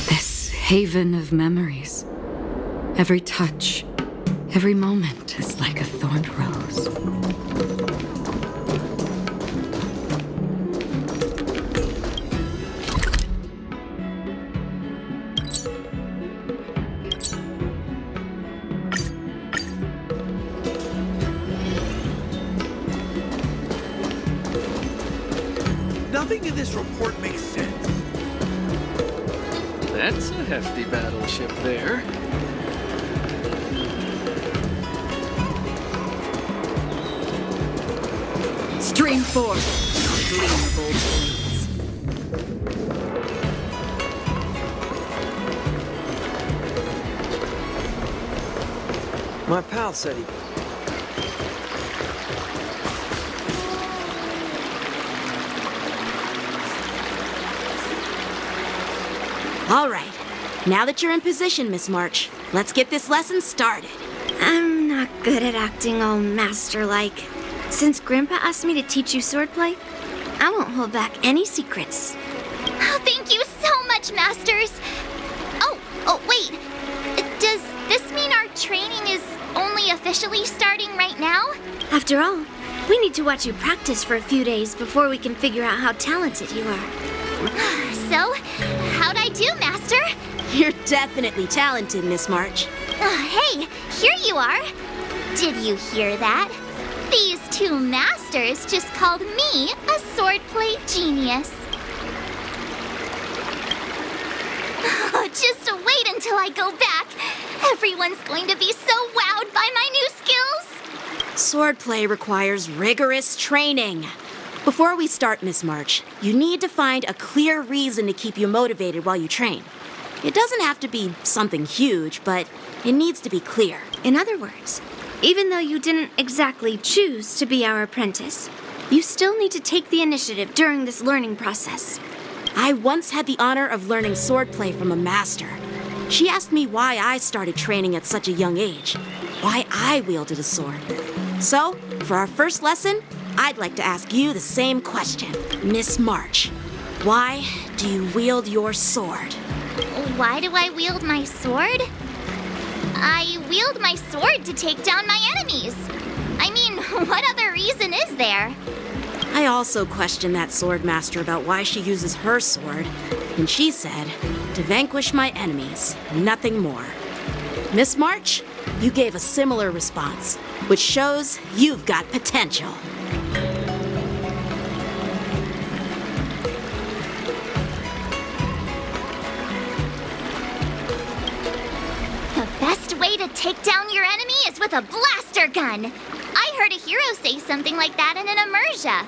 This haven of memories. Every touch, every moment is like a thorned rose. Nothing in this report makes sense. That's a hefty battleship there. Stream forth, gleam of old flames. My pal said he... All right. Now that you're in position, Miss March, let's get this lesson started. I'm not good at acting all master-like. Since Grandpa asked me to teach you swordplay, I won't hold back any secrets. Oh, thank you so much, Masters! Oh, wait. Does this mean our training is only officially starting right now? After all, we need to watch you practice for a few days before we can figure out how talented you are. So, how'd I do, Master? You're definitely talented, Miss March. Hey, here you are. Did you hear that? These two masters just called me a swordplay genius. Just wait until I go back. Everyone's going to be so wowed by my new skills. Swordplay requires rigorous training. Before we start, Miss March, you need to find a clear reason to keep you motivated while you train. It doesn't have to be something huge, but it needs to be clear. In other words, even though you didn't exactly choose to be our apprentice, you still need to take the initiative during this learning process. I once had the honor of learning swordplay from a master. She asked me why I started training at such a young age, why I wielded a sword. So, for our first lesson, I'd like to ask you the same question. Miss March, why do you wield your sword? Why do I wield my sword? I wield my sword to take down my enemies. I mean, what other reason is there? I also questioned that sword master about why she uses her sword, and she said, to vanquish my enemies, nothing more. Miss March, you gave a similar response, which shows you've got potential. The best way to take down your enemy is with a blaster gun. I heard a hero say something like that in an immersia.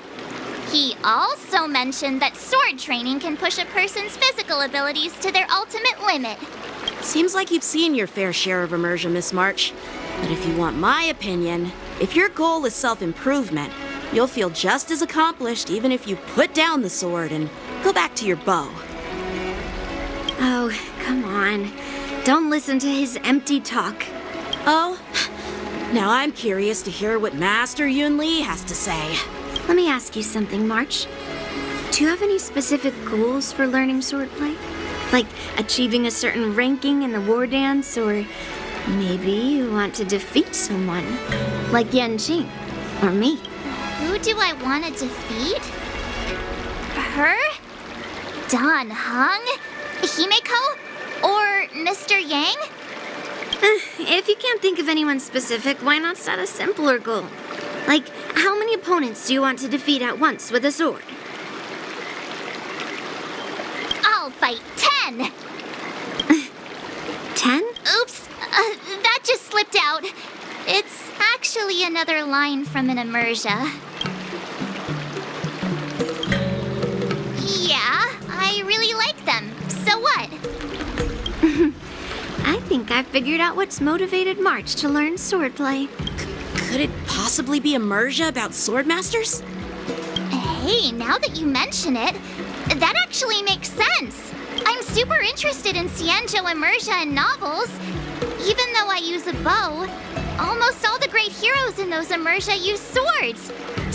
He also mentioned that sword training can push a person's physical abilities to their ultimate limit. Seems like you've seen your fair share of immersion, Miss March. But if you want my opinion, if your goal is self-improvement, you'll feel just as accomplished even if you put down the sword and go back to your bow. Oh, come on. Don't listen to his empty talk. Oh, now I'm curious to hear what Master Yunli has to say. Let me ask you something, March. Do you have any specific goals for learning swordplay? Like achieving a certain ranking in the war dance, or maybe you want to defeat someone, like Yan Qing, or me? Who do I want to defeat? Her? Dan Heng? Himeko? Or Mr. Yang? If you can't think of anyone specific, why not set a simpler goal? Like, how many opponents do you want to defeat at once with a sword? I'll fight 10! 10? Oops, that just slipped out. It's actually another line from an immersia. Yeah, I really like them. So what? I think I figured out what's motivated March to learn swordplay. Could it possibly be immersia about swordmasters? Hey, now that you mention it, that actually makes sense. I'm super interested in Xianzhou immersia and novels. Even though I use a bow, almost all the great heroes in those immersia use swords.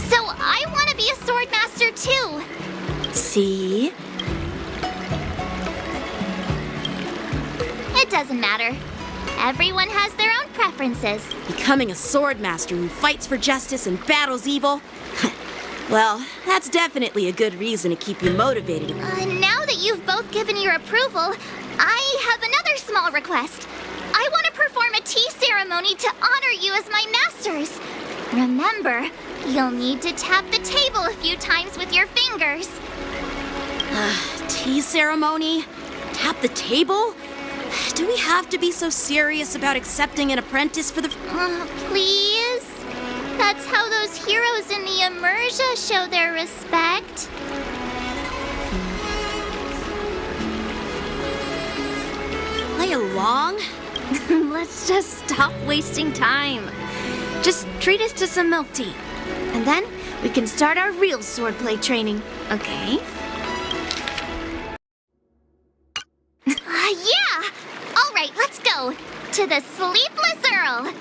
So I want to be a sword master too. See? It doesn't matter. Everyone has their own preferences. Becoming a sword master who fights for justice and battles evil? Well, that's definitely a good reason to keep you motivated. Now that you've both given your approval, I have another small request. I want to perform a tea ceremony to honor you as my masters. Remember, you'll need to tap the table a few times with your fingers. Tea ceremony? Tap the table? Do we have to be so serious about accepting an apprentice for the... Please? That's how those heroes in the immersia show their respect. Play along? Let's just stop wasting time. Just treat us to some milk tea. And then we can start our real swordplay training, okay? Yeah! All right, let's go. To the Sleepless Earl.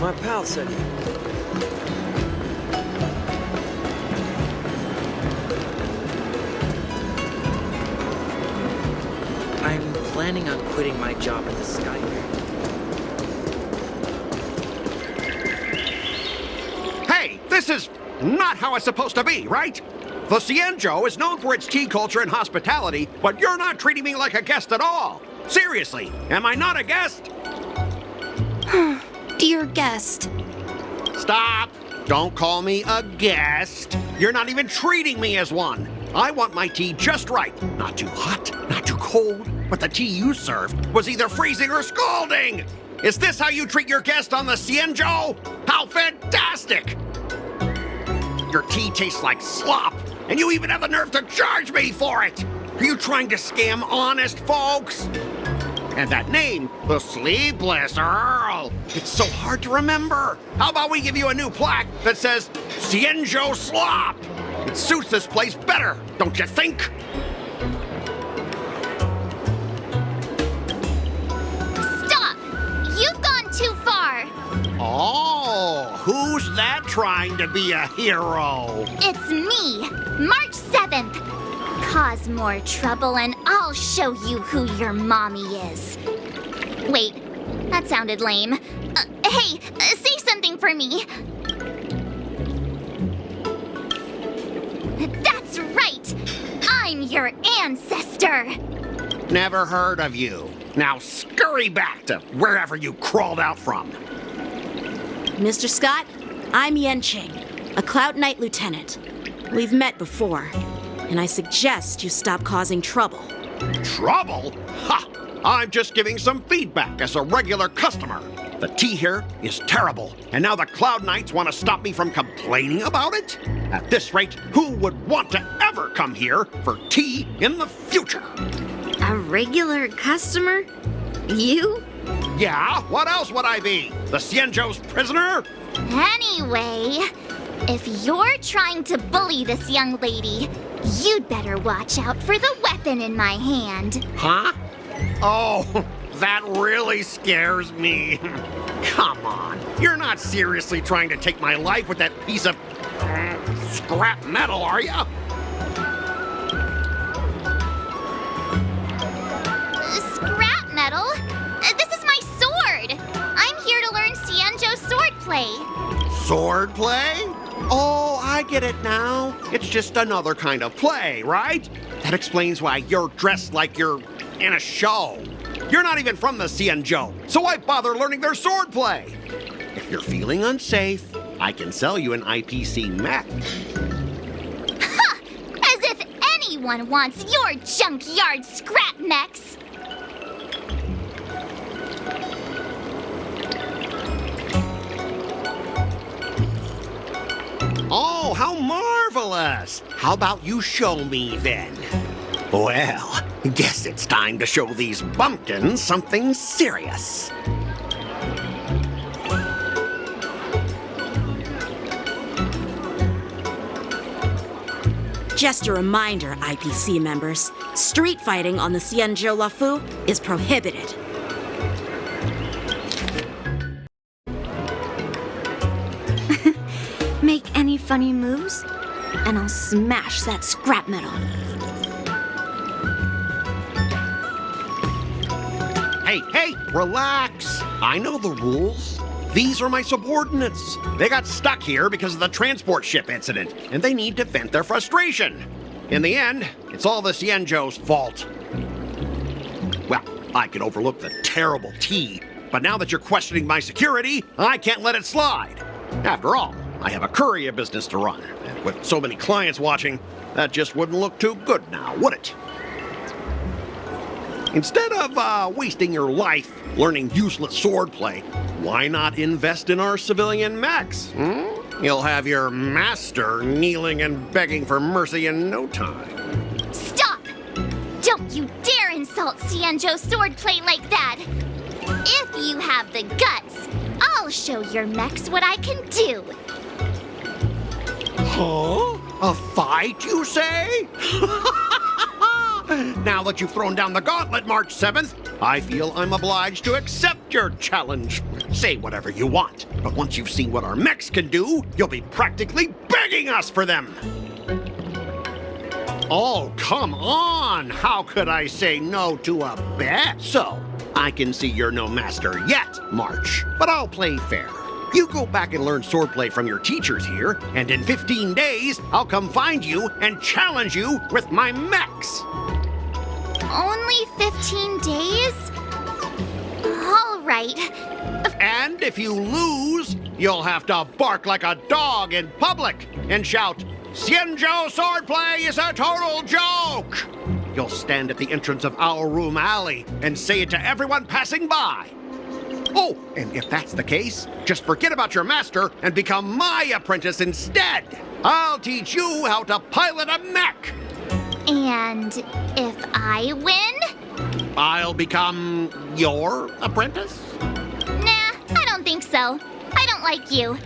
My pal said he... I'm planning on quitting my job at the Sky Fair. Hey, this is not how it's supposed to be, right? The Cienjo is known for its tea culture and hospitality, but you're not treating me like a guest at all. Seriously, am I not a guest? Dear guest. Stop! Don't call me a guest. You're not even treating me as one. I want my tea just right. Not too hot, not too cold, but the tea you served was either freezing or scalding. Is this how you treat your guest on the Cienjo? How fantastic! Your tea tastes like slop, and you even have the nerve to charge me for it! Are you trying to scam honest folks? And that name, the Sleepless Earl, it's so hard to remember. How about we give you a new plaque that says Cienjo Slop? It suits this place better, don't you think? Stop! You've gone too far. Oh, who's that trying to be a hero? It's me, March 7th. Cause more trouble and I'll show you who your mommy is. Wait, that sounded lame. Hey, say something for me. That's right! I'm your ancestor! Never heard of you. Now scurry back to wherever you crawled out from. Mr. Scott, I'm Yenching, a Cloud Knight lieutenant. We've met before, and I suggest you stop causing trouble. Trouble? Ha! I'm just giving some feedback as a regular customer. The tea here is terrible, and now the Cloud Knights want to stop me from complaining about it? At this rate, who would want to ever come here for tea in the future? A regular customer? You? Yeah, what else would I be? The Cienjo's prisoner? Anyway, if you're trying to bully this young lady, you'd better watch out for the weapon in my hand. Huh? Oh, that really scares me. Come on, you're not seriously trying to take my life with that piece of scrap metal, are you? Scrap metal? This is my sword! I'm here to learn Xianzhou swordplay. Swordplay? Oh, I get it now. It's just another kind of play, right? That explains why you're dressed like you're in a show. You're not even from the Xianzhou, so why bother learning their swordplay? If you're feeling unsafe, I can sell you an IPC mech. Ha! As if anyone wants your junkyard scrap mechs! Oh, how marvelous! How about you show me then? Well, guess it's time to show these bumpkins something serious. Just a reminder, IPC members, street fighting on the Xianzhou Lafu is prohibited. Make any funny moves, and I'll smash that scrap metal. Hey, relax. I know the rules. These are my subordinates. They got stuck here because of the transport ship incident, and they need to vent their frustration. In the end, it's all the Xianzhou's fault. Well, I could overlook the terrible tea, but now that you're questioning my security, I can't let it slide. After all, I have a courier business to run, and with so many clients watching, that just wouldn't look too good now, would it? Instead of wasting your life learning useless swordplay, why not invest in our civilian mechs? You'll have your master kneeling and begging for mercy in no time. Stop! Don't you dare insult Xianzhou swordplay like that! If you have the guts, I'll show your mechs what I can do. Huh? A fight, you say? Now that you've thrown down the gauntlet, March 7th, I feel I'm obliged to accept your challenge. Say whatever you want, but once you've seen what our mechs can do, you'll be practically begging us for them. Oh, come on! How could I say no to a bet? So, I can see you're no master yet, March, but I'll play fair. You go back and learn swordplay from your teachers here, and in 15 days, I'll come find you and challenge you with my mechs. Only 15 days? All right. And if you lose, you'll have to bark like a dog in public and shout, "Xianzhou swordplay is a total joke!" You'll stand at the entrance of our room alley and say it to everyone passing by. Oh, and if that's the case, just forget about your master and become my apprentice instead. I'll teach you how to pilot a mech. And if I win? I'll become your apprentice? Nah, I don't think so. I don't like you.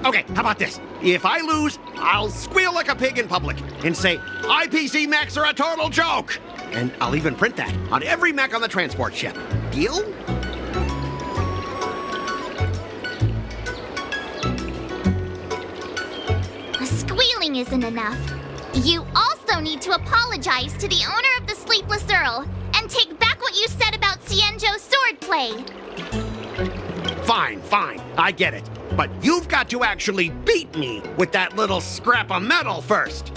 Okay, how about this? If I lose, I'll squeal like a pig in public and say, IPC mechs are a total joke! And I'll even print that on every mech on the transport ship. Deal? Squealing isn't enough. You also need to apologize to the owner of the Sleepless Earl and take back what you said about Xianzhou swordplay. Fine, I get it. But you've got to actually beat me with that little scrap of metal first.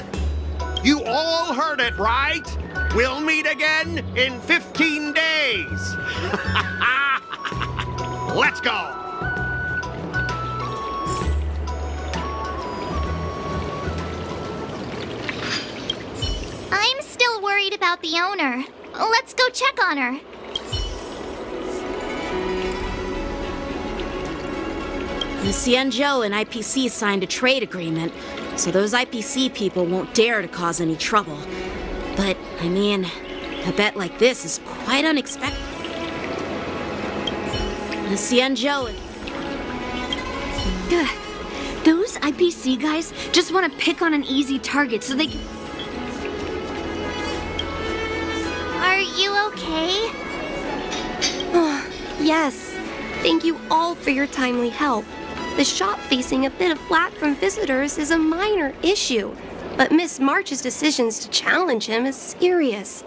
You all heard it, right? We'll meet again in 15 days. Let's go. I'm still worried about the owner. Let's go check on her. The Xianzhou and IPC signed a trade agreement, so those IPC people won't dare to cause any trouble. But, I mean, a bet like this is quite unexpected. The Xianzhou... Those IPC guys just want to pick on an easy target so they can... Are you okay? Yes. Thank you all for your timely help. The shop facing a bit of flack from visitors is a minor issue, but Miss March's decisions to challenge him is serious.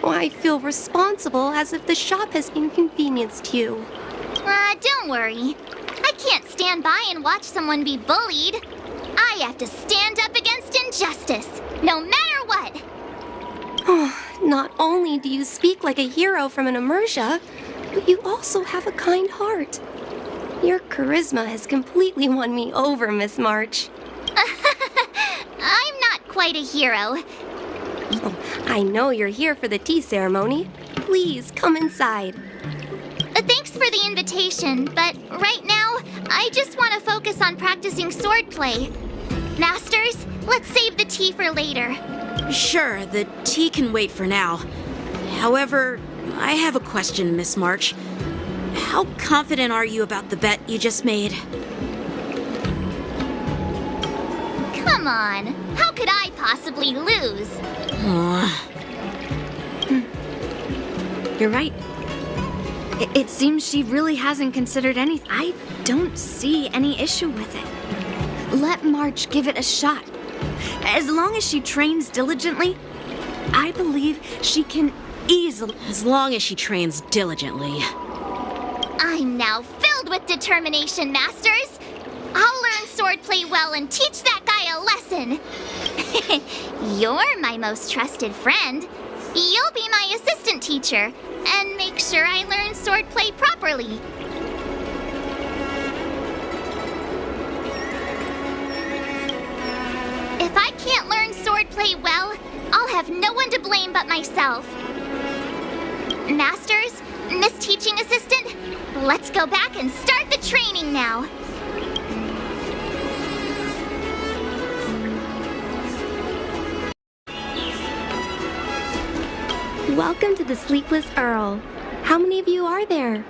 I feel responsible as if the shop has inconvenienced you. Don't worry. I can't stand by and watch someone be bullied. I have to stand up against injustice, no matter what. Not only do you speak like a hero from an Emersia, but you also have a kind heart. Your charisma has completely won me over, Miss March. I'm not quite a hero. I know you're here for the tea ceremony. Please come inside. Thanks for the invitation, but right now, I just want to focus on practicing swordplay. Masters, let's save the tea for later. Sure, the tea can wait for now. However, I have a question, Miss March. How confident are you about the bet you just made? Come on, how could I possibly lose? You're right. It seems she really hasn't considered anything. I don't see any issue with it. Let March give it a shot. As long as she trains diligently, I believe she can easily... As long as she trains diligently. I'm now filled with determination, Masters. I'll learn swordplay well and teach that guy a lesson. You're my most trusted friend. You'll be my assistant teacher and make sure I learn swordplay properly. If I can't learn swordplay well, I'll have no one to blame but myself. Masters, Miss Teaching Assistant, let's go back and start the training now. Welcome to the Sleepless Earl. How many of you are there?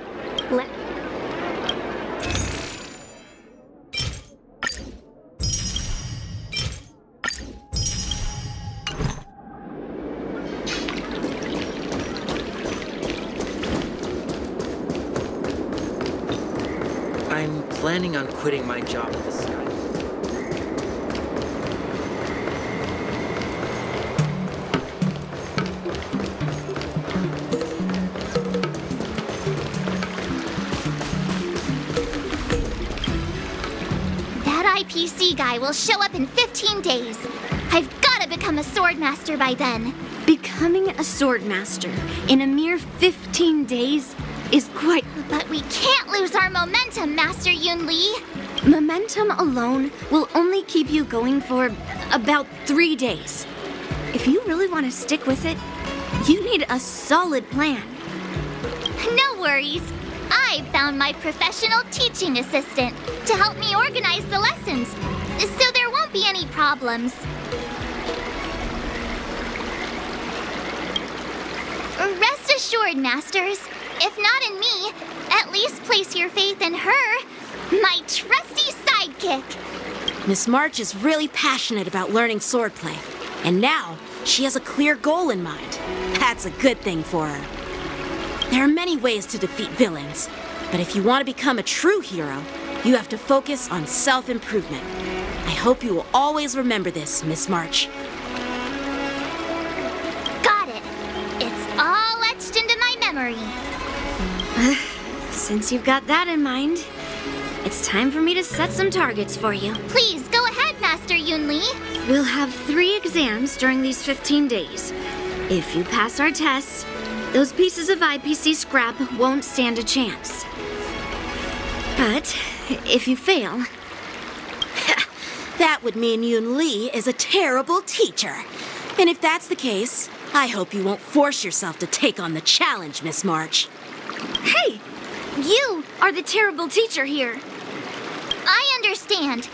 I'm planning on quitting my job in the sky. That IPC guy will show up in 15 days. I've got to become a swordmaster by then. Becoming a swordmaster in a mere 15 days is quite... But we can't lose our momentum, Master Yun Li. Momentum alone will only keep you going for about 3 days. If you really want to stick with it, you need a solid plan. No worries. I've found my professional teaching assistant to help me organize the lessons, so there won't be any problems. Rest assured, Masters. If not in me, at least place your faith in her, my trusty sidekick. Miss March is really passionate about learning swordplay, and now she has a clear goal in mind. That's a good thing for her. There are many ways to defeat villains, but if you want to become a true hero, you have to focus on self-improvement. I hope you will always remember this, Miss March. Got it. It's all etched into my memory. Since you've got that in mind, it's time for me to set some targets for you. Please, go ahead, Master Yun Li. We'll have 3 exams during these 15 days. If you pass our tests, those pieces of IPC scrap won't stand a chance. But if you fail... That would mean Yun Li is a terrible teacher. And if that's the case, I hope you won't force yourself to take on the challenge, Miss March. Hey! You are the terrible teacher here. I understand.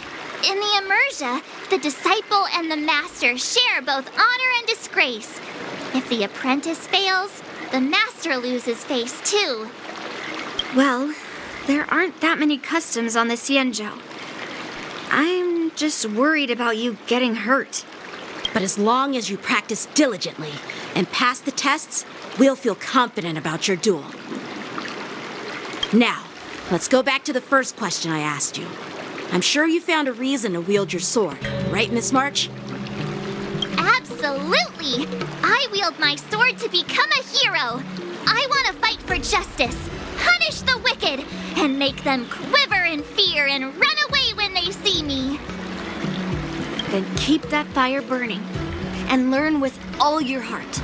In the Emersia, the disciple and the master share both honor and disgrace. If the apprentice fails, the master loses face too. Well, there aren't that many customs on the Xianzhou. I'm just worried about you getting hurt. But as long as you practice diligently and pass the tests, we'll feel confident about your duel. Now, let's go back to the first question I asked you. I'm sure you found a reason to wield your sword, right, Miss March? Absolutely! I wield my sword to become a hero. I want to fight for justice, punish the wicked, and make them quiver in fear and run away when they see me. Then keep that fire burning and learn with all your heart.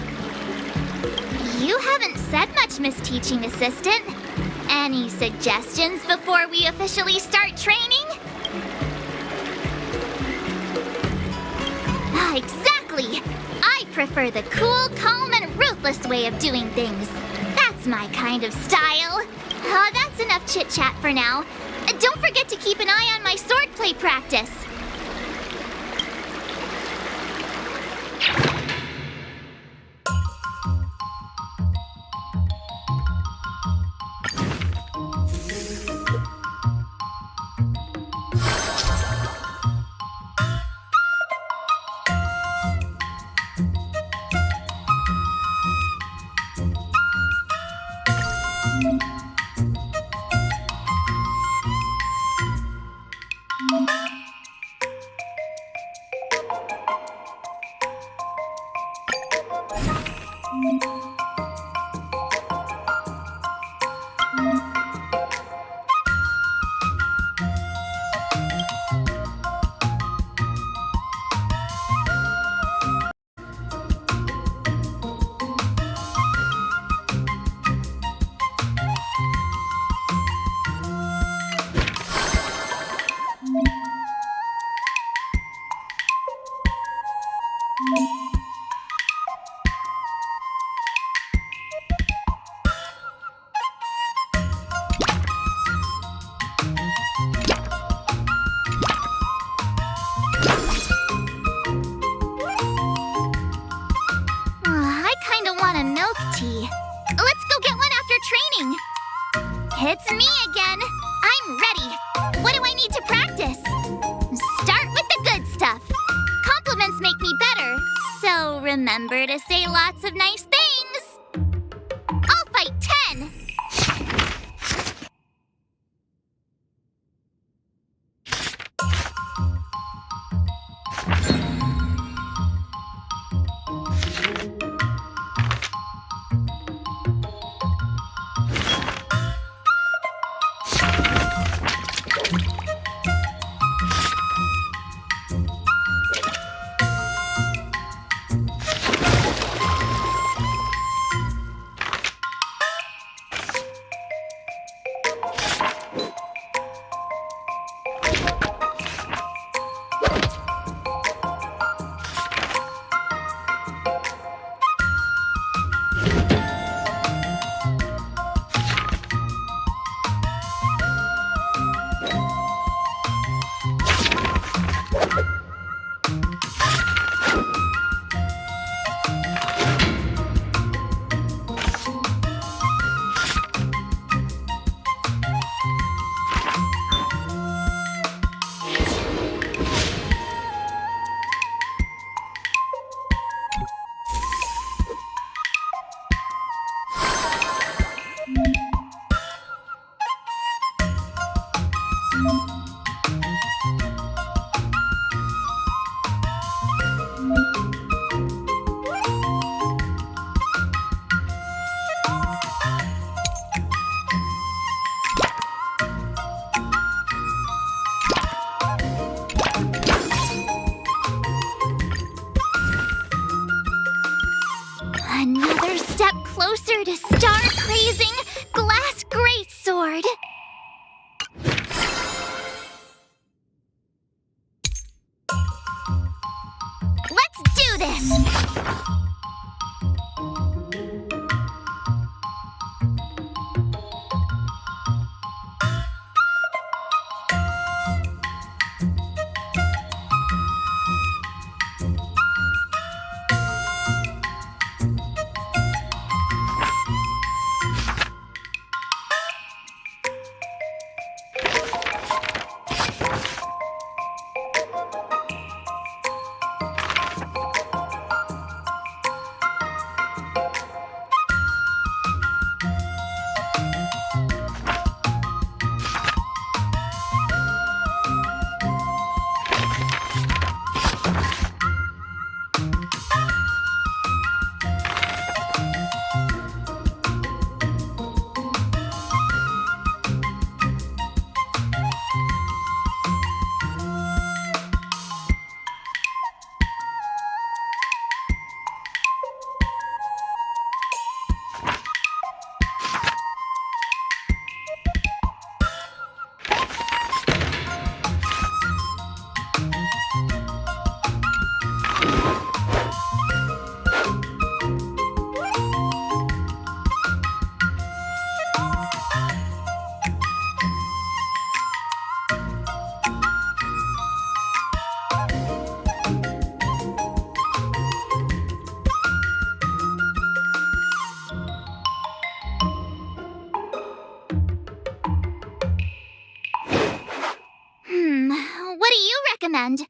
You haven't said much, Miss Teaching Assistant. Any suggestions before we officially start training? Exactly! I prefer the cool, calm, and ruthless way of doing things. That's my kind of style. That's enough chit-chat for now. Don't forget to keep an eye on my swordplay practice. I kinda want a milk tea. Let's go get one after training. It's me again. I'm ready. What do I need to practice? Start with the good stuff. Compliments make me better, so remember to say lots of nice things. I'll fight 10. Another step closer to star-crazing glass greatsword. Let's do this! recommend.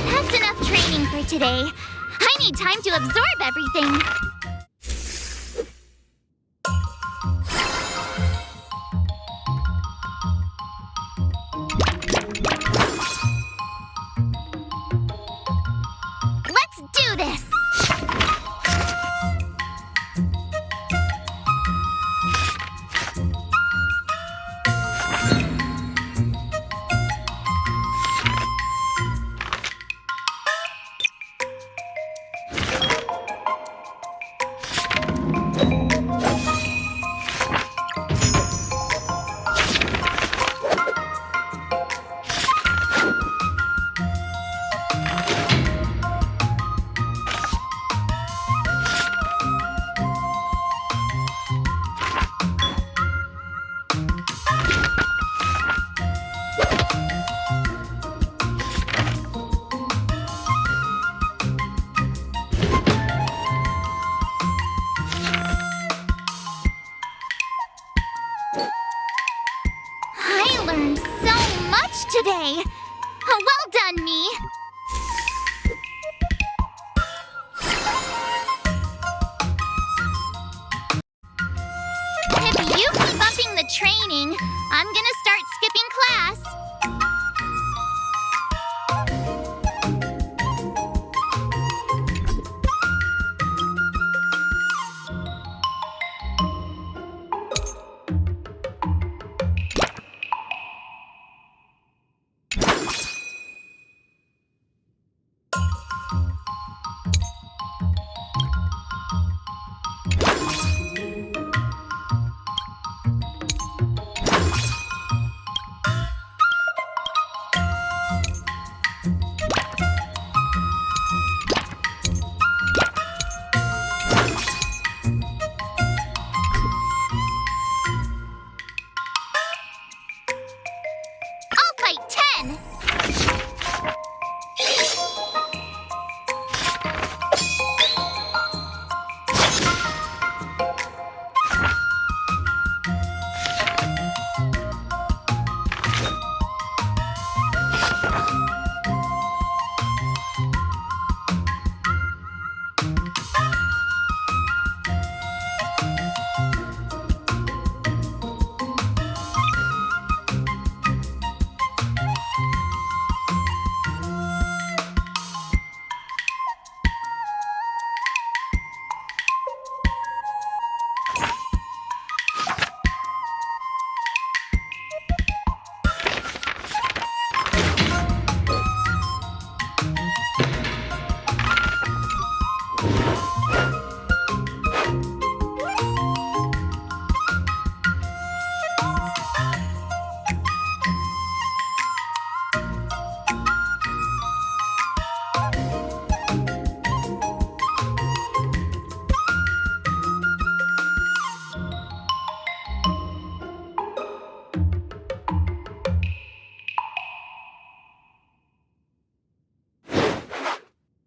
That's enough training for today. I need time to absorb everything. Let's do this! I learned so much today. Well done, me. If you keep upping the training, I'm gonna start skipping class. I'll fight 10.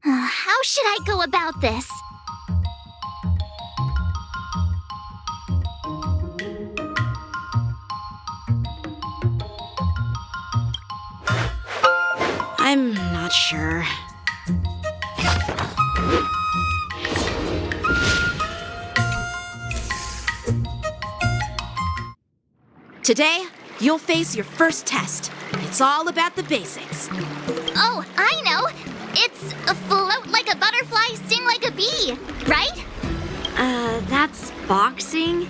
How should I go about this? I'm not sure. Today, you'll face your first test. It's all about the basics. Oh, I know! It's a float like a butterfly, sting like a bee, right? That's boxing?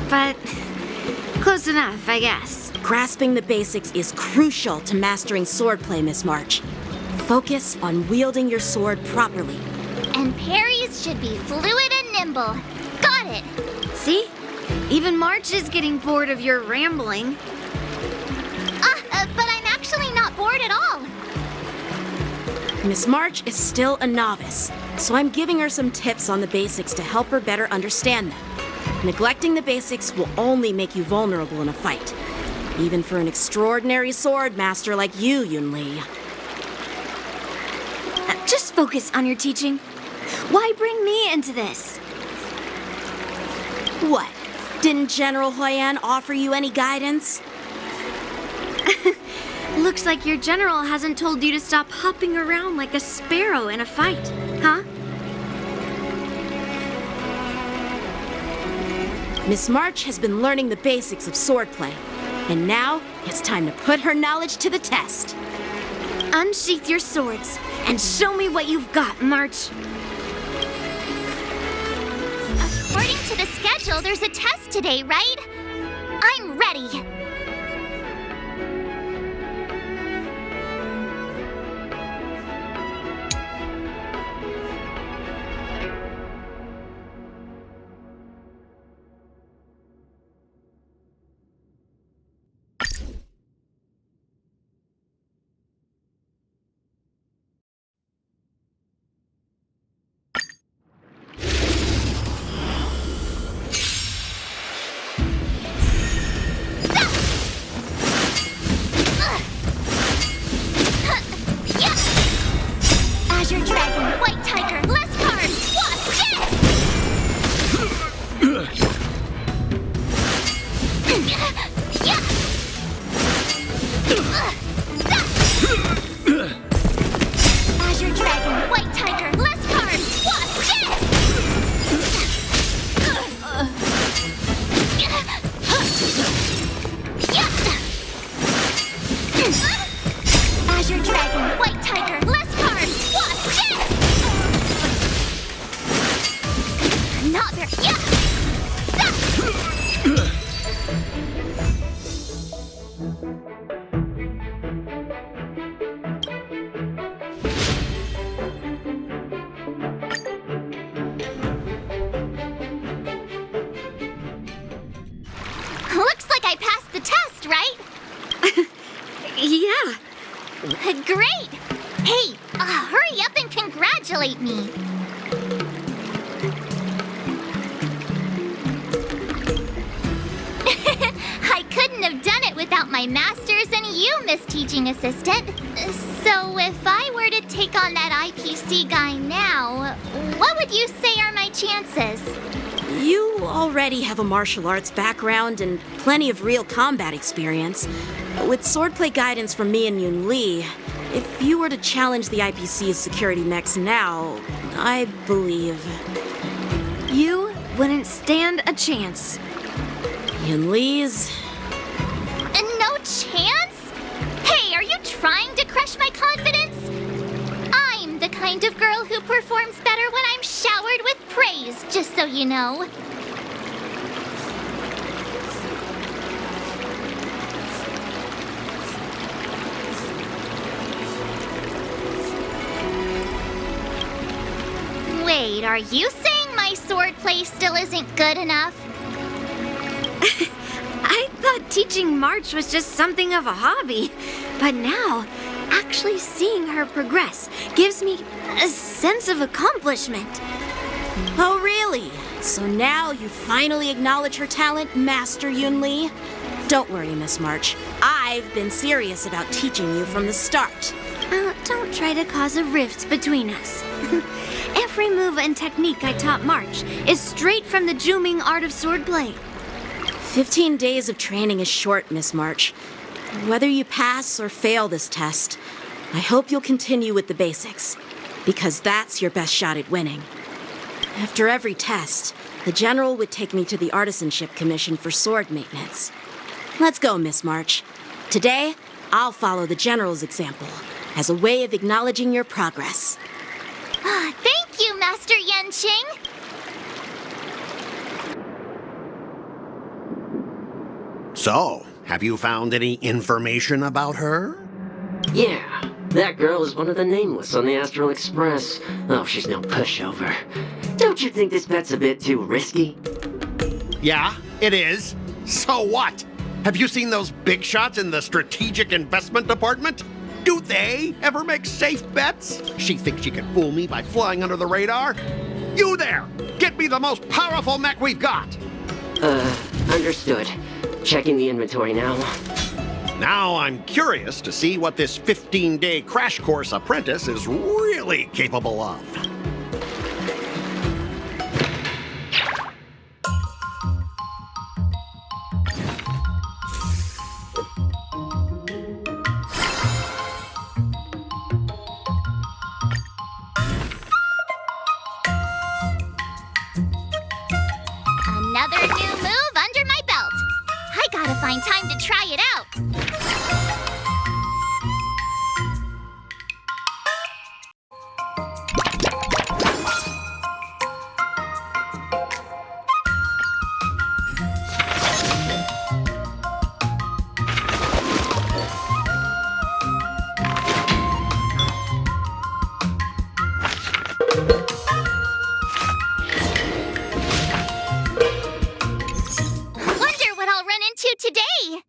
But Close enough, I guess. Grasping the basics is crucial to mastering swordplay, Miss March. Focus on wielding your sword properly. And parries should be fluid and nimble. Got it! See? Even March is getting bored of your rambling. But I'm actually not bored at all. Miss March is still a novice, so I'm giving her some tips on the basics to help her better understand them. Neglecting the basics will only make you vulnerable in a fight, even for an extraordinary sword master like you, Yunli. Just focus on your teaching. Why bring me into this? What? Didn't General Huyan offer you any guidance? Looks like your general hasn't told you to stop hopping around like a sparrow in a fight, huh? Miss March has been learning the basics of swordplay, and now it's time to put her knowledge to the test. Unsheath your swords and show me what you've got, March. According to the schedule, there's a test today, right? I'm ready. Azure Dragon, White Tiger, less cards, watch it! Azure Dragon, White Tiger, less cards, watch it! Azure Dragon, White Tiger, less cards, watch it! Not very. Looks like I passed the test, right? Yeah. Great! Hey, hurry up and congratulate me. I couldn't have done it without my masters and you, Miss Teaching Assistant. So if I were to take on that IPC guy now, what would you say are my chances? You already have a martial arts background and plenty of real combat experience. With swordplay guidance from me and Yunli, if you were to challenge the IPC's security mechs now, I believe... You wouldn't stand a chance. Yunli's... No chance? Hey, are you trying to crush my confidence? I'm the kind of girl who performs better when I'm showered with praise, just so you know. Wait, are you saying my swordplay still isn't good enough? I thought teaching March was just something of a hobby, but now, actually seeing her progress gives me a sense of accomplishment. Oh, really? So now you finally acknowledge her talent, Master Yunli? Don't worry, Miss March. I've been serious about teaching you from the start. Don't try to cause a rift between us. Every move and technique I taught March is straight from the Juming art of swordplay. 15 days of training is short, Miss March. Whether you pass or fail this test, I hope you'll continue with the basics, because that's your best shot at winning. After every test, the General would take me to the Artisanship Commission for sword maintenance. Let's go, Miss March. Today, I'll follow the General's example as a way of acknowledging your progress. Thank you, Master Yanqing. So, have you found any information about her? Yeah, that girl is one of the nameless on the Astral Express. Oh, she's no pushover. Don't you think this bet's a bit too risky? Yeah, it is. So what? Have you seen those big shots in the strategic investment department? Do they ever make safe bets? She thinks she can fool me by flying under the radar? You there! Get me the most powerful mech we've got! Understood. Checking the inventory now. Now I'm curious to see what this 15-day crash course apprentice is really capable of. Another new move under my belt. I gotta find time to try it out. Wonder what I'll run into today.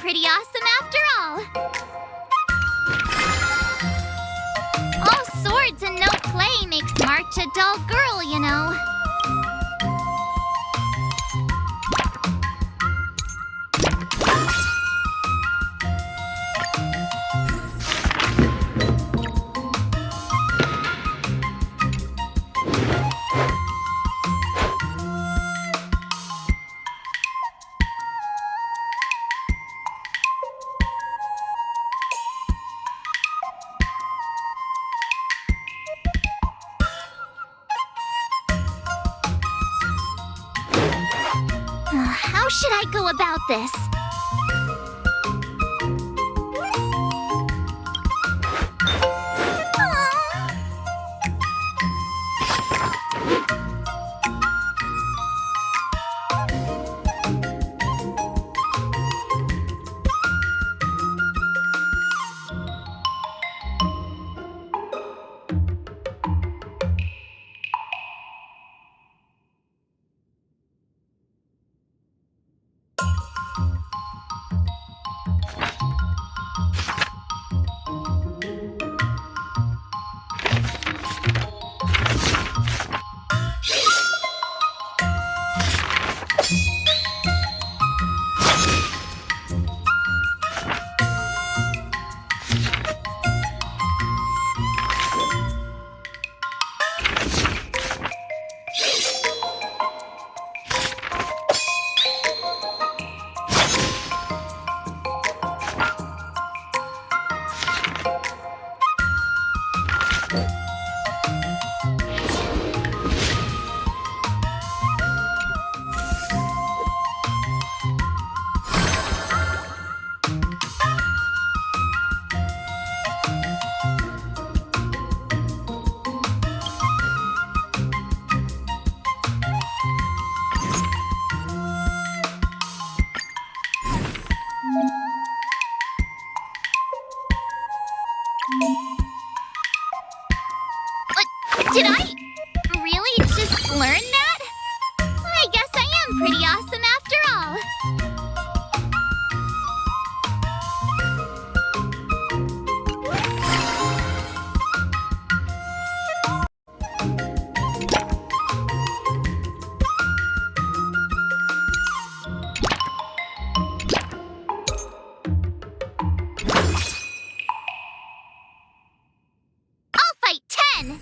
pretty awesome after all. All swords and no play makes March a dull girl, you know. How should I go about this? Did I really just learn that? I guess I am pretty awesome after all. I'll fight 10!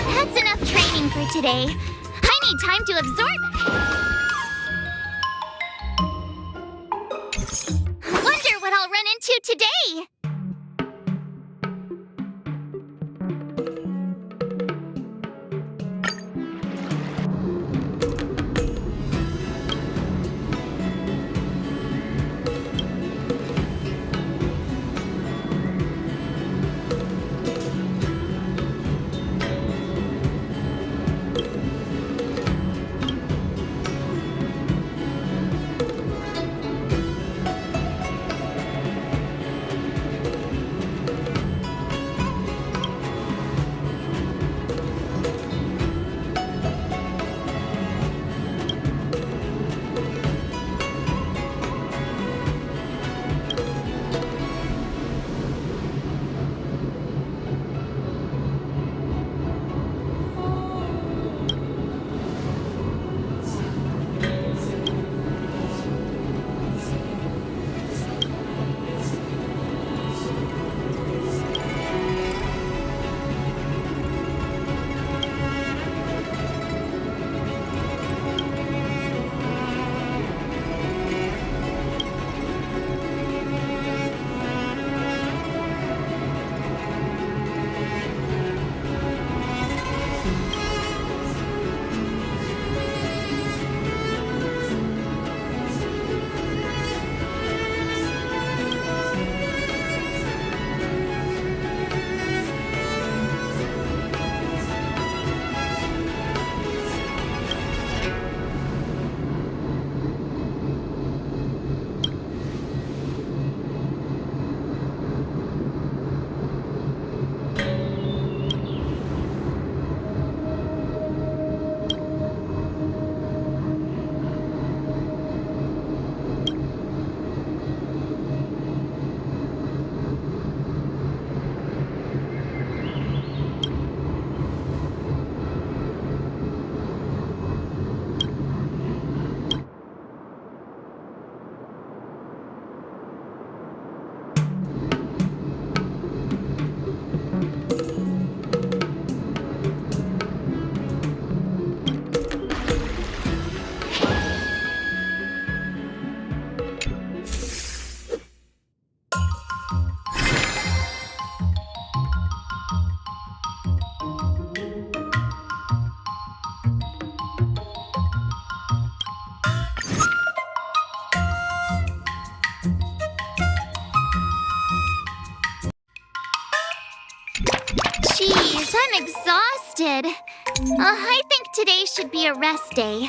That's enough training for today. I need time to absorb. Wonder what I'll run into today. Jeez, I'm exhausted. I think today should be a rest day.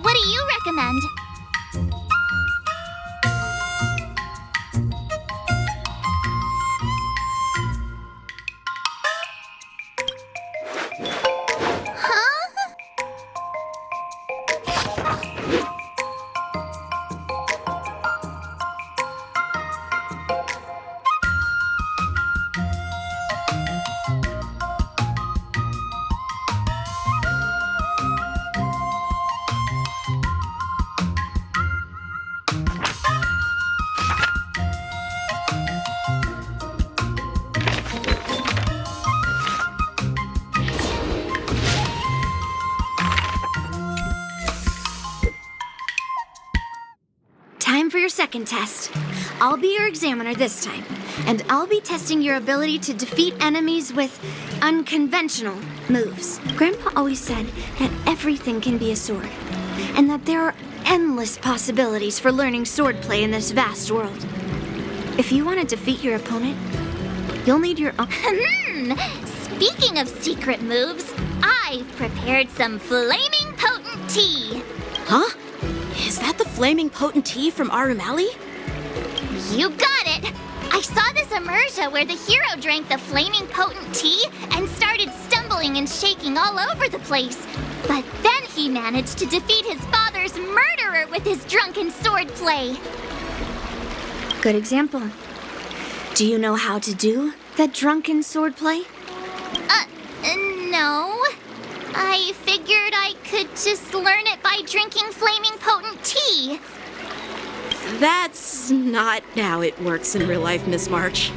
What do you recommend? Time for your second test. I'll be your examiner this time, and I'll be testing your ability to defeat enemies with unconventional moves. Grandpa always said that everything can be a sword, and that there are endless possibilities for learning swordplay in this vast world. If you want to defeat your opponent, you'll need your own... Speaking of secret moves, I've prepared some flaming potent tea. Huh? Is that the flaming potent tea from Arumali? You got it! I saw this immersia where the hero drank the flaming potent tea and started stumbling and shaking all over the place. But then he managed to defeat his father's murderer with his drunken swordplay. Good example. Do you know how to do that drunken swordplay? No. I figured I could just learn it by drinking flaming potent tea. That's not how it works in real life, Miss March.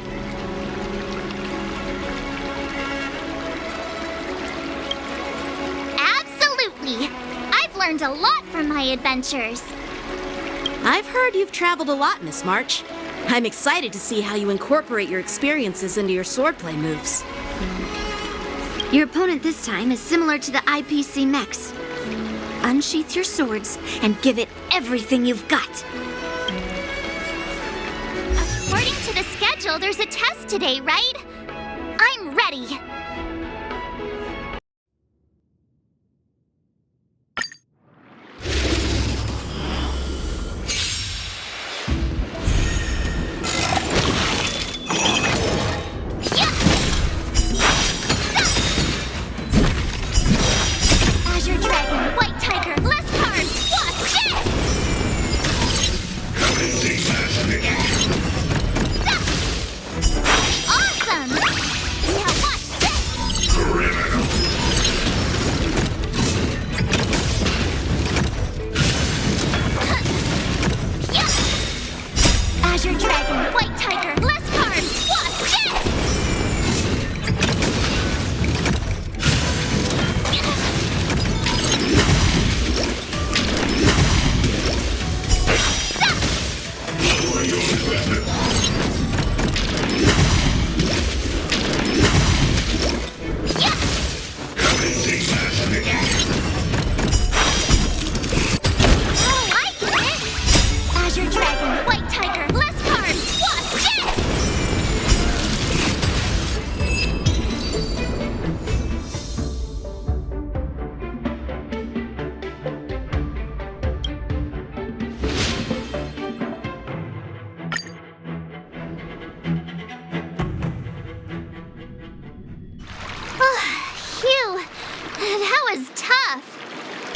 Absolutely. I've learned a lot from my adventures. I've heard you've traveled a lot, Miss March. I'm excited to see how you incorporate your experiences into your swordplay moves. Your opponent this time is similar to the IPC mechs. Unsheath your swords and give it everything you've got. According to the schedule, there's a test today, right? I'm ready. Awesome! Now watch this!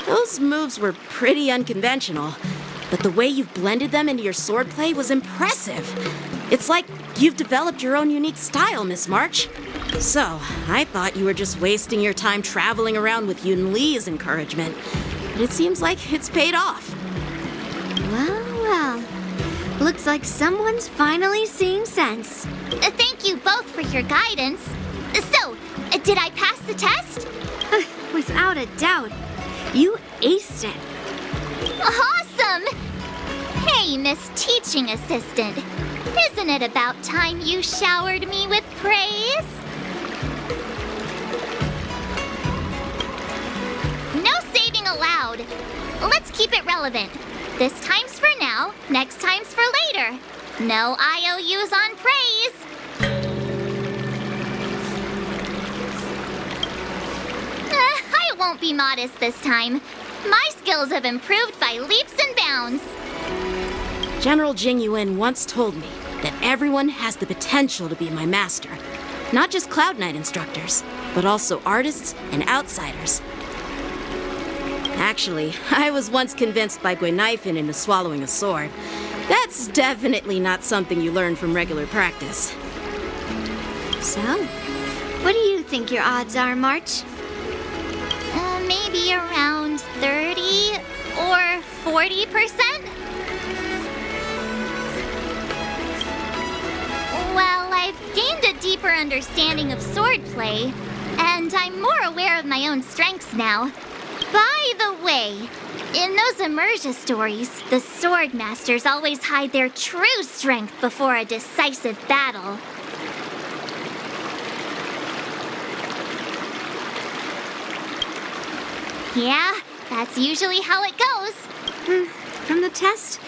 Those moves were pretty unconventional, but the way you've blended them into your swordplay was impressive. It's like you've developed your own unique style, Miss March. So, I thought you were just wasting your time traveling around with Yun Li's encouragement, but it seems like it's paid off. Well. Looks like someone's finally seeing sense. Thank you both for your guidance. So, did I pass the test? Without a doubt. You aced it. Awesome! Hey, Miss Teaching Assistant. Isn't it about time you showered me with praise? No saving allowed. Let's keep it relevant. This time's for now, next time's for later. No IOUs on praise. I won't be modest this time. My skills have improved by leaps and bounds. General Jing Yuan once told me that everyone has the potential to be my master. Not just Cloud Knight instructors, but also artists and outsiders. Actually, I was once convinced by Gui Naifin into swallowing a sword. That's definitely not something you learn from regular practice. So, what do you think your odds are, March? Maybe around 30 or 40%? Well, I've gained a deeper understanding of swordplay, and I'm more aware of my own strengths now. By the way, in those Emerja stories, the sword masters always hide their true strength before a decisive battle. Yeah, that's usually how it goes. From the test,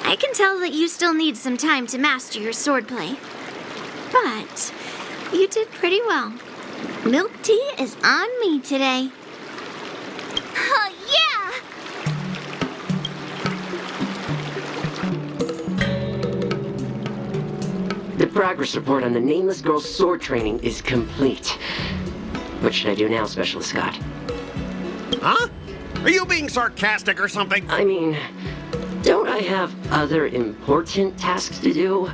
I can tell that you still need some time to master your swordplay. But you did pretty well. Milk tea is on me today. Yeah! The progress report on the nameless girl's sword training is complete. What should I do now, Specialist Scott? Huh? Are you being sarcastic or something? I mean, don't I have other important tasks to do?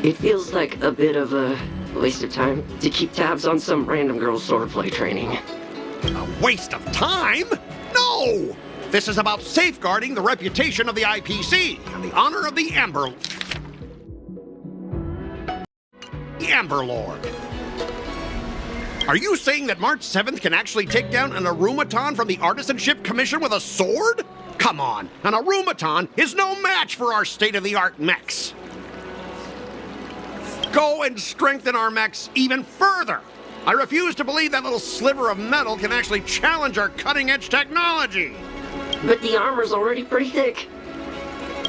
It feels like a bit of a waste of time to keep tabs on some random girl's swordplay training. A waste of time? No! This is about safeguarding the reputation of the IPC and the honor of the Amber Lord. Are you saying that March 7th can actually take down an Arumaton from the Artisanship Commission with a sword? Come on, an Arumaton is no match for our state-of-the-art mechs. Go and strengthen our mechs even further. I refuse to believe that little sliver of metal can actually challenge our cutting-edge technology. But the armor's already pretty thick.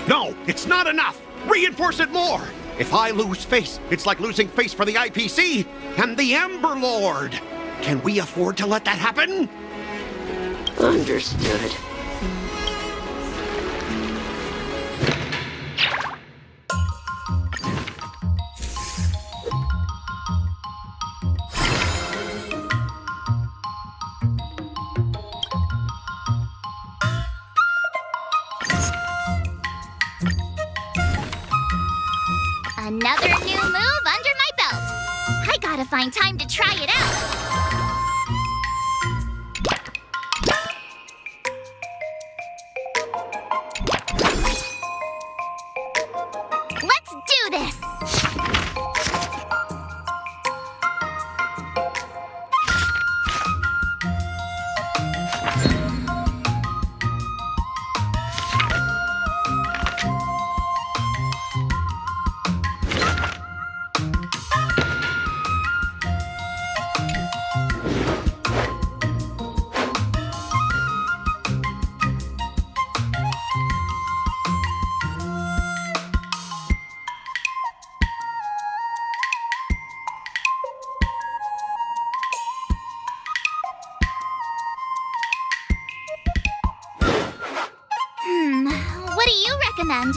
No, it's not enough. Reinforce it more. If I lose face, it's like losing face for the IPC and the Ember Lord. Can we afford to let that happen? Understood. Another new move under my belt. I gotta find time to try it out. Let's do this! What do you recommend?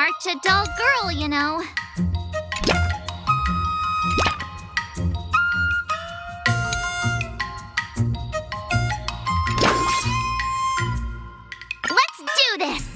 March a dull girl, you know. Let's do this!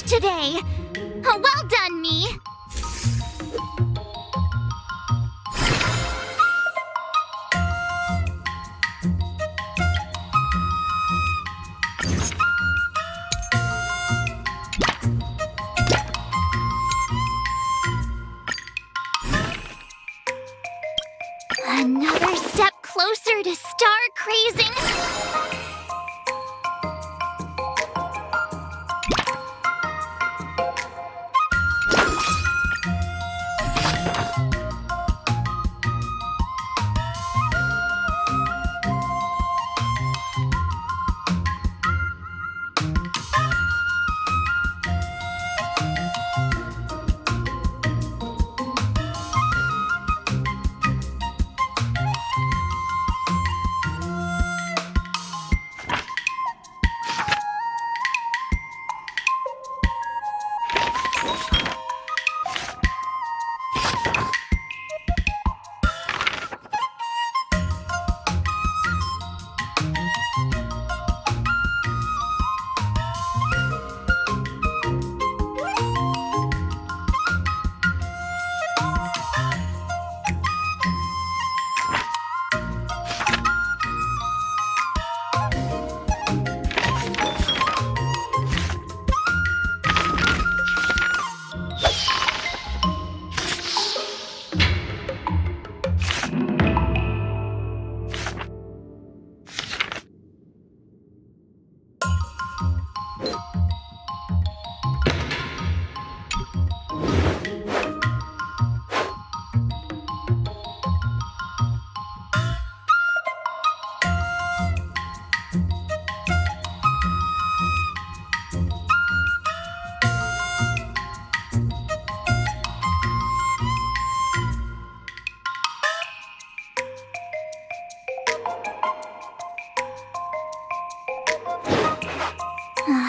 Today. Well done, me. Another step closer to star crazing.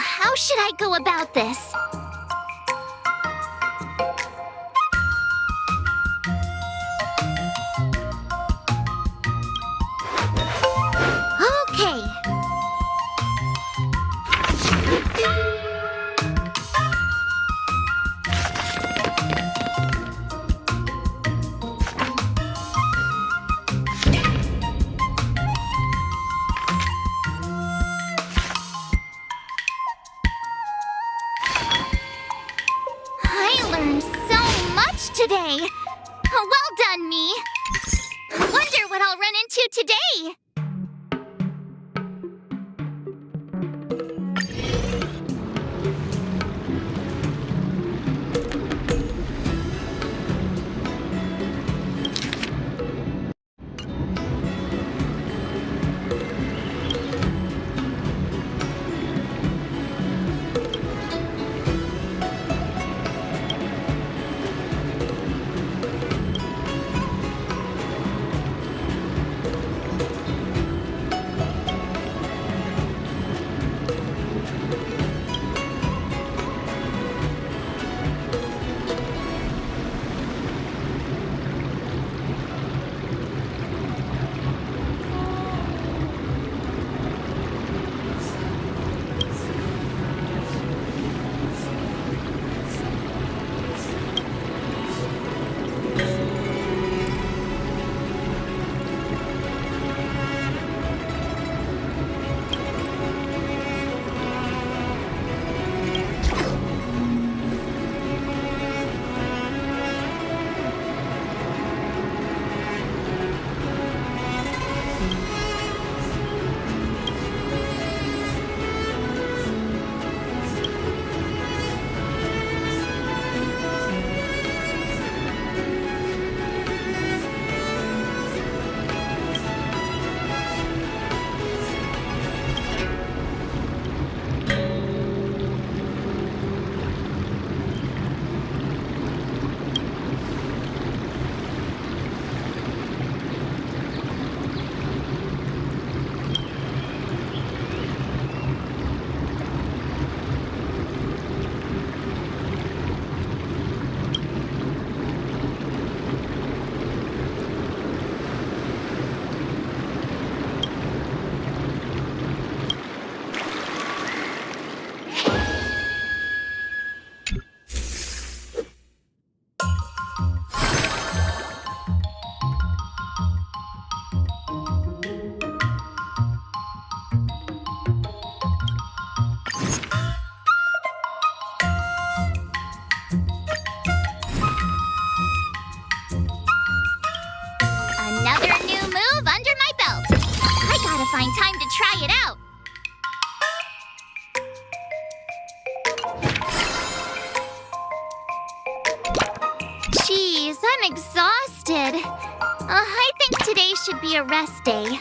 How should I go about this? Okay. Today. Well done, me. Wonder what I'll run into today. find time to try it out. Jeez, I'm exhausted. I think today should be a rest day.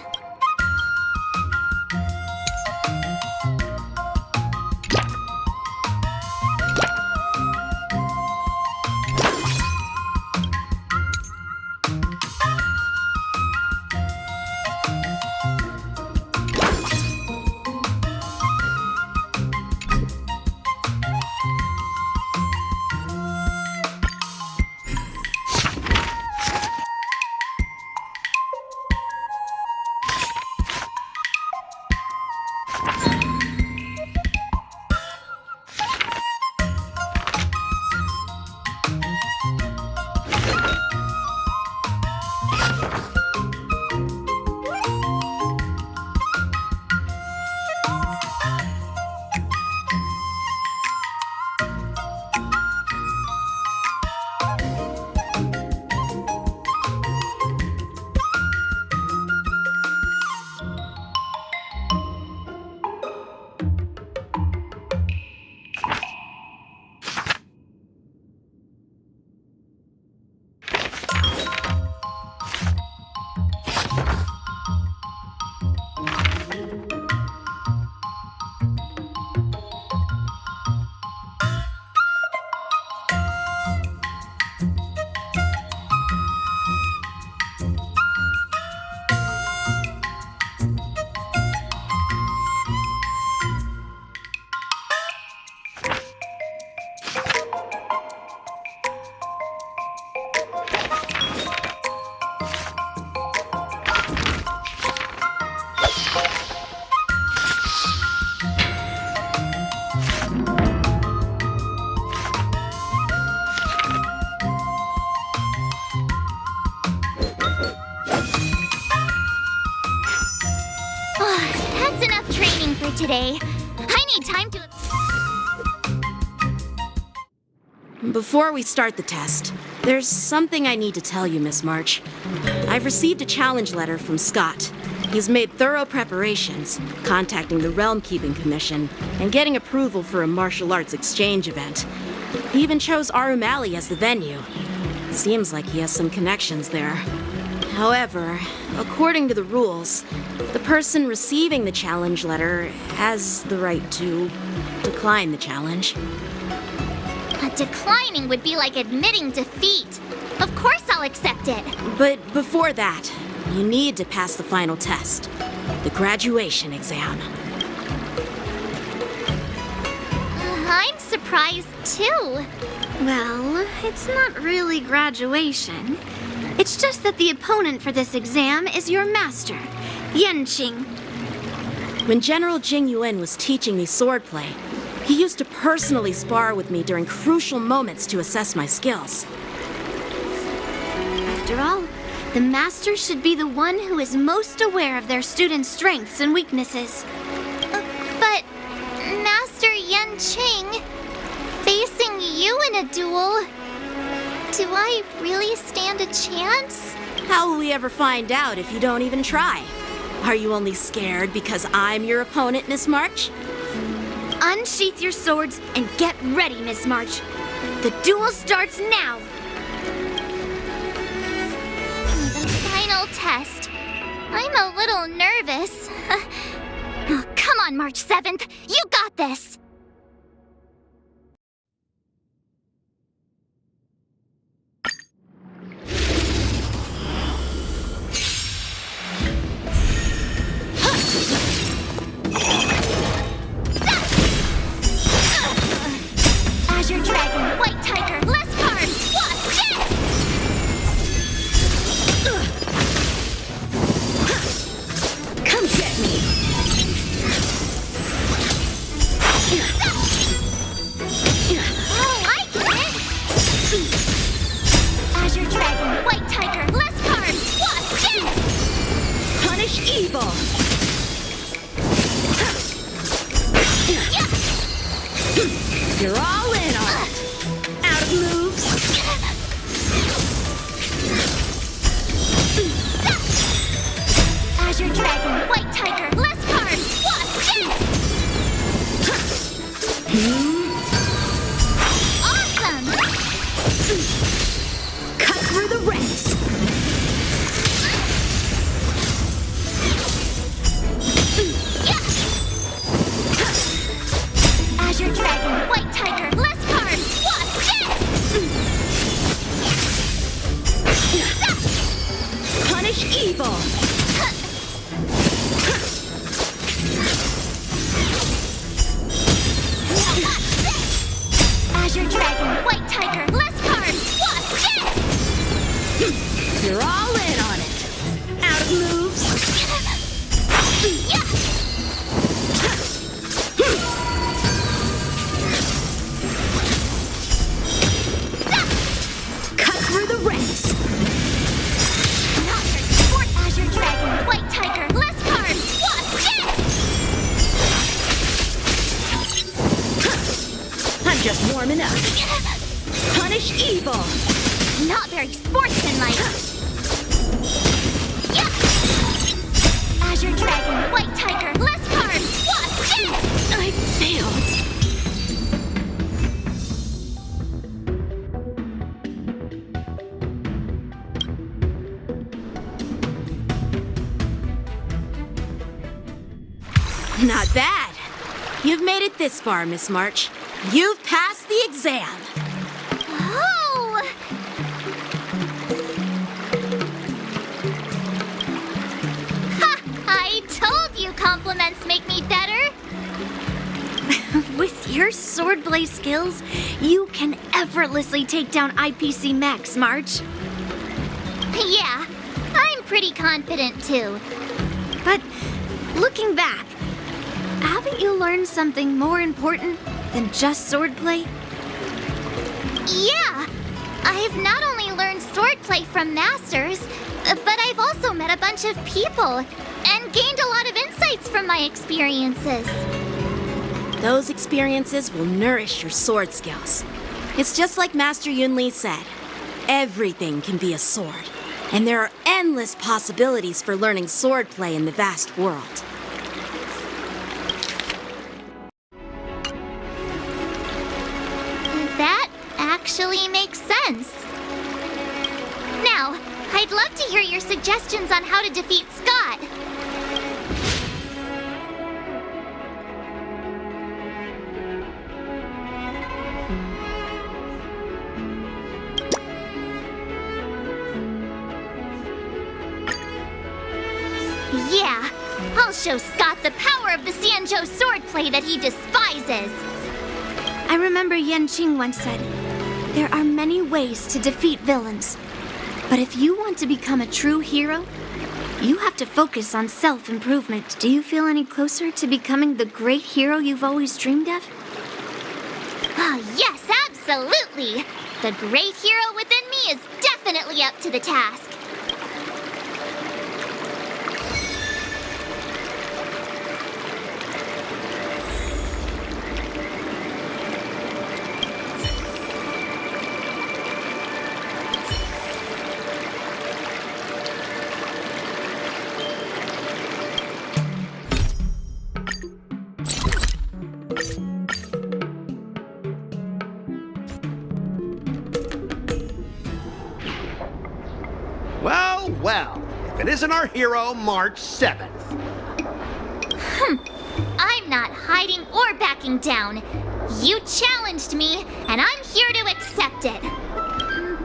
That's enough training for today. I need time to... Before we start the test, there's something I need to tell you, Miss March. I've received a challenge letter from Scott. He's made thorough preparations, contacting the Realm Keeping Commission, and getting approval for a martial arts exchange event. He even chose Arumali as the venue. Seems like he has some connections there. However, according to the rules, the person receiving the challenge letter has the right to decline the challenge. Declining would be like admitting defeat. Of course I'll accept it. But before that, you need to pass the final test, the graduation exam. I'm surprised too. Well, it's not really graduation. It's just that the opponent for this exam is your master, Yanqing. When General Jing Yuan was teaching me swordplay, he used to personally spar with me during crucial moments to assess my skills. After all, the master should be the one who is most aware of their students' strengths and weaknesses. But, Master Yanqing, facing you in a duel, do I really stand a chance? How will we ever find out if you don't even try? Are you only scared because I'm your opponent, Miss March? Unsheath your swords and get ready, Miss March. The duel starts now! The final test. I'm a little nervous. Oh, come on, March 7th. You got this! Azure Dragon, White Tiger, less cards! What's this? Come get me! Oh, I get it! Azure Dragon, White Tiger, less cards! What's this? Punish evil! You're all in on it! Out of moves! Azure Dragon, White Tiger, Azure Dragon, White Tiger, less cards! What's this? Punish evil! Azure Dragon, White Tiger, less cards! What's this? You're all in on it! Out of moves! Cut through the ranks! Azure Dragon, White Tiger, less cards! What's this? I'm just warming up. Punish evil! Not very sportsmanlike. Azure Dragon, White Tiger, less cards! What's this? I failed. Not bad. You've made it this far, Miss March. You've passed the exam. Oh! Ha! I told you compliments make me better. With your swordplay skills, you can effortlessly take down IPC Max, March. Yeah, I'm pretty confident too. But looking back, haven't you learned something more important than just swordplay? Yeah, I've not only learned swordplay from masters, but I've also met a bunch of people and gained a lot of insights from my experiences. Those experiences will nourish your sword skills. It's just like Master Yunli said. Everything can be a sword, and there are endless possibilities for learning swordplay in the vast world. That actually makes sense. Now, I'd love to hear your suggestions on how to defeat Scott. Yeah, I'll show Scott the power of the Xianzhou swordplay that he despises. I remember Yan Qing once said, there are many ways to defeat villains. But if you want to become a true hero, you have to focus on self-improvement. Do you feel any closer to becoming the great hero you've always dreamed of? Ah, yes, absolutely. The great hero within me is definitely up to the task. Well, if it isn't our hero, March 7th. I'm not hiding or backing down. You challenged me, and I'm here to accept it.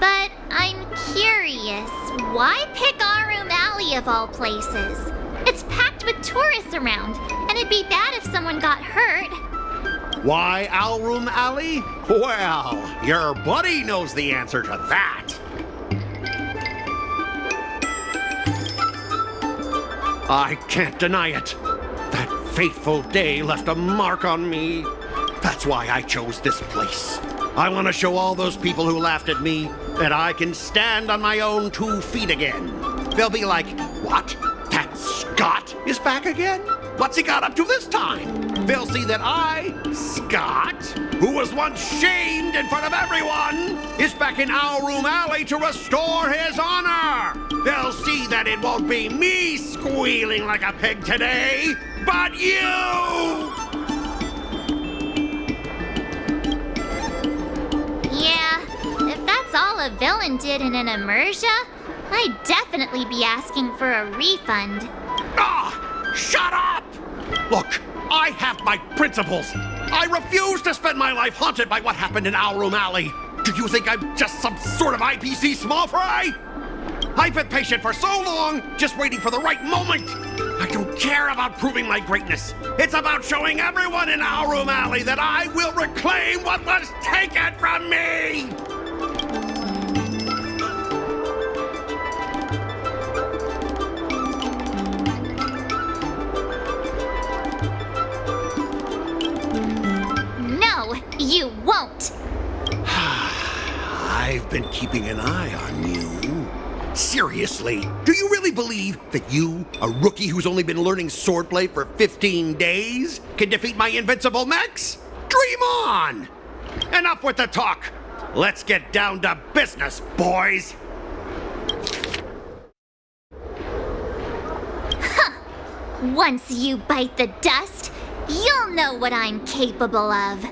But I'm curious, why pick Arum Alley of all places? It's packed with tourists around, and it'd be bad if someone got hurt. Why Alroom Alley? Well, your buddy knows the answer to that. I can't deny it. That fateful day left a mark on me. That's why I chose this place. I want to show all those people who laughed at me that I can stand on my own 2 feet again. They'll be like, what? That Scott is back again? What's he got up to this time? They'll see that I, Scott, who was once shamed in front of everyone, is back in Alroom Alley to restore his honor. They'll see that it won't be me squealing like a pig today, but you! Yeah, if that's all a villain did in an immersia, I'd definitely be asking for a refund. Ah! Shut up! Look, I have my principles. I refuse to spend my life haunted by what happened in Our Room Alley. Do you think I'm just some sort of IPC small fry? I've been patient for so long, just waiting for the right moment. I don't care about proving my greatness. It's about showing everyone in Our Room Alley that I will reclaim what was taken from me! No, you won't. I've been keeping an eye on you. Seriously, do you really believe that you, a rookie who's only been learning swordplay for 15 days, can defeat my invincible mechs? Dream on! Enough with the talk. Let's get down to business, boys. Huh. Once you bite the dust, you'll know what I'm capable of.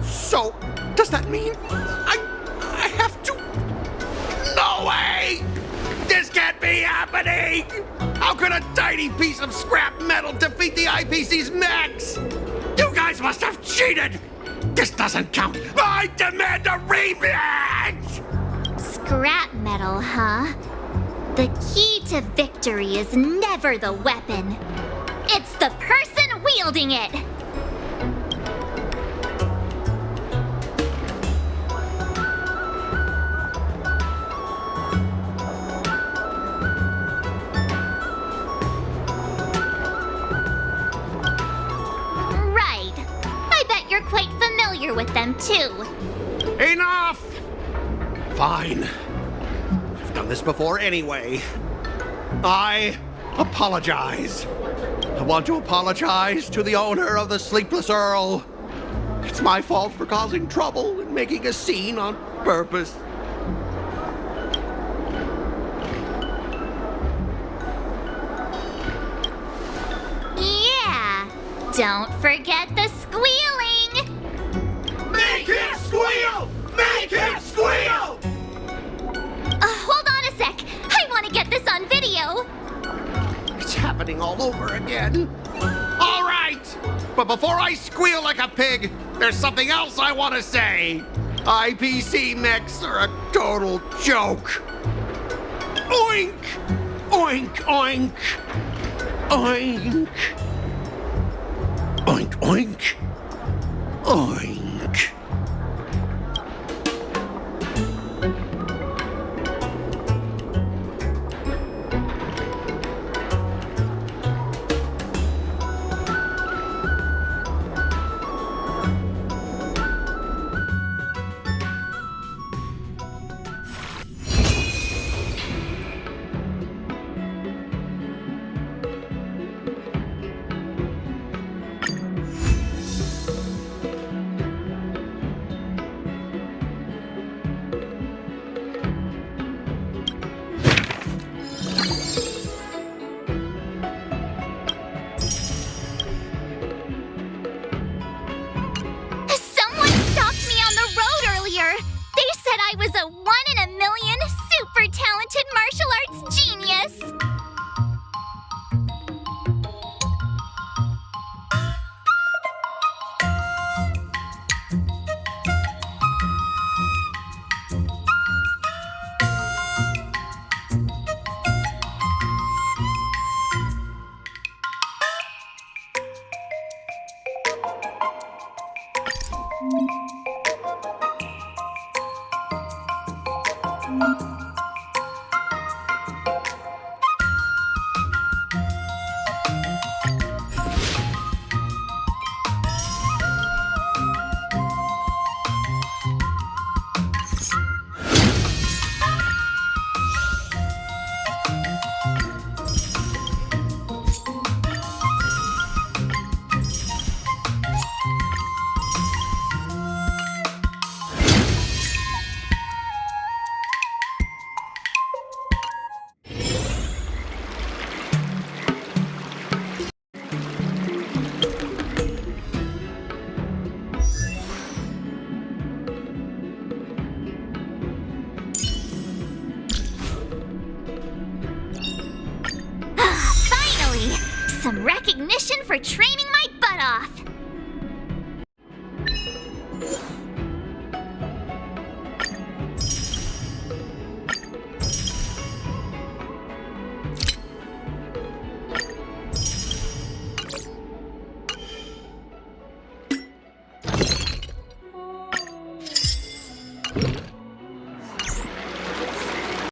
So, does that mean I have to... No way! This can't be happening! How could a tiny piece of scrap metal defeat the IPC's mechs? You guys must have cheated! This doesn't count! I demand a rematch! Scrap metal, huh? The key to victory is never the weapon. It's the person wielding it! Right. I bet you're quite familiar with them, too. Enough! Fine. I've done this before anyway. I apologize. I want to apologize to the owner of the Sleepless Earl. It's my fault for causing trouble and making a scene on purpose. Yeah, don't forget the squealing! Make him squeal! Make him squeal! Hold on a sec. I want to get this on video. It's happening all over again. All right! But before I squeal like a pig, there's something else I want to say. IPC mechs are a total joke. Oink! Oink, oink! Oink! Oink, oink! Oink! I was a one-in-a-million super talented martial arts genius! Some recognition for training my butt off!